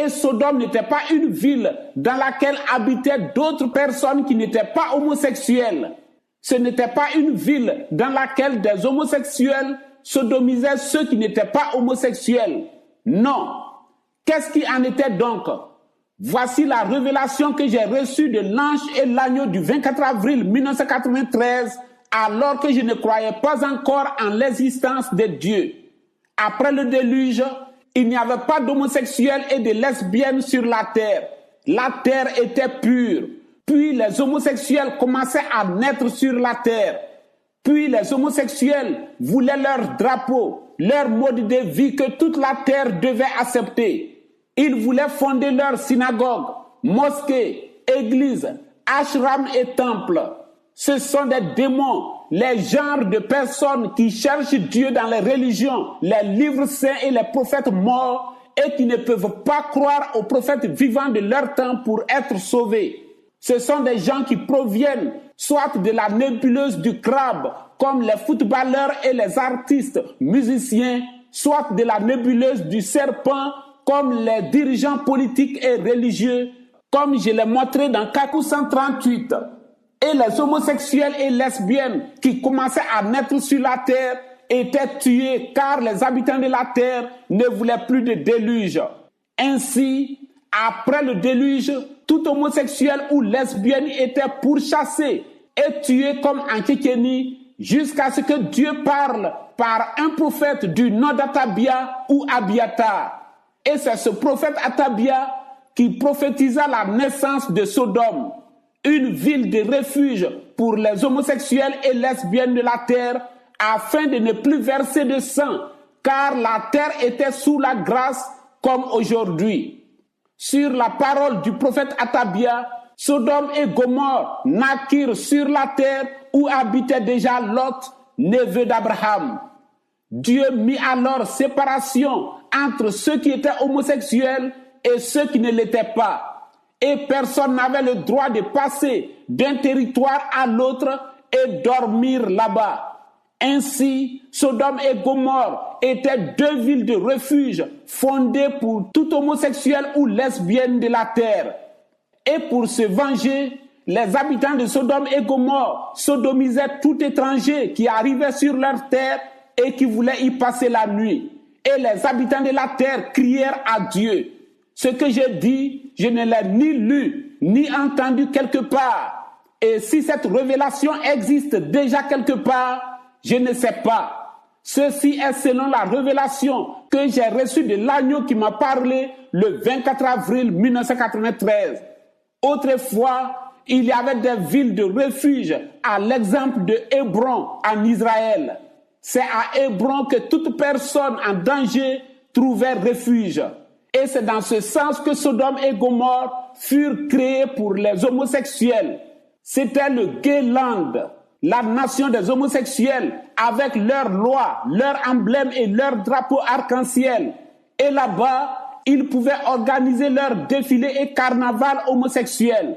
Et Sodome n'était pas une ville dans laquelle habitaient d'autres personnes qui n'étaient pas homosexuelles. Ce n'était pas une ville dans laquelle des homosexuels sodomisaient ceux qui n'étaient pas homosexuels. Non. Qu'est-ce qui en était donc? Voici la révélation que j'ai reçue de l'ange et l'agneau du 24 avril 1993, alors que je ne croyais pas encore en l'existence de Dieu. Après le déluge, il n'y avait pas d'homosexuels et de lesbiennes sur la terre. La terre était pure. Puis les homosexuels commençaient à naître sur la terre. Puis les homosexuels voulaient leur drapeau, leur mode de vie que toute la terre devait accepter. Ils voulaient fonder leur synagogue, mosquée, église, ashram et temple. Ce sont des démons, les genres de personnes qui cherchent Dieu dans les religions, les livres saints et les prophètes morts et qui ne peuvent pas croire aux prophètes vivants de leur temps pour être sauvés. Ce sont des gens qui proviennent soit de la nébuleuse du crabe, comme les footballeurs et les artistes musiciens, soit de la nébuleuse du serpent, comme les dirigeants politiques et religieux, comme je l'ai montré dans Kakou 138. Et les homosexuels et lesbiennes qui commençaient à naître sur la terre étaient tués car les habitants de la terre ne voulaient plus de déluge. Ainsi, après le déluge, tout homosexuel ou lesbienne était pourchassé et tué comme en Tchétchénie jusqu'à ce que Dieu parle par un prophète du nom d'Atabia ou Abiatar. Et c'est ce prophète Atabia qui prophétisa la naissance de Sodome, une ville de refuge pour les homosexuels et lesbiennes de la terre afin de ne plus verser de sang, car la terre était sous la grâce comme aujourd'hui. Sur la parole du prophète Atabia, Sodome et Gomorrhe naquirent sur la terre où habitait déjà Lot, neveu d'Abraham. Dieu mit alors séparation entre ceux qui étaient homosexuels et ceux qui ne l'étaient pas. Et personne n'avait le droit de passer d'un territoire à l'autre et dormir là-bas. Ainsi, Sodome et Gomorrhe étaient deux villes de refuge fondées pour tout homosexuel ou lesbienne de la terre. Et pour se venger, les habitants de Sodome et Gomorrhe sodomisaient tout étranger qui arrivait sur leur terre et qui voulait y passer la nuit. Et les habitants de la terre crièrent à Dieu. Ce que j'ai dit, je ne l'ai ni lu, ni entendu quelque part. Et si cette révélation existe déjà quelque part, je ne sais pas. Ceci est selon la révélation que j'ai reçue de l'agneau qui m'a parlé le 24 avril 1993. Autrefois, il y avait des villes de refuge, à l'exemple de Hébron en Israël. C'est à Hébron que toute personne en danger trouvait refuge. Et c'est dans ce sens que Sodome et Gomorrhe furent créés pour les homosexuels. C'était le Gay Land, la nation des homosexuels, avec leurs lois, leurs emblèmes et leurs drapeaux arc-en-ciel. Et là-bas, ils pouvaient organiser leurs défilés et carnavals homosexuels.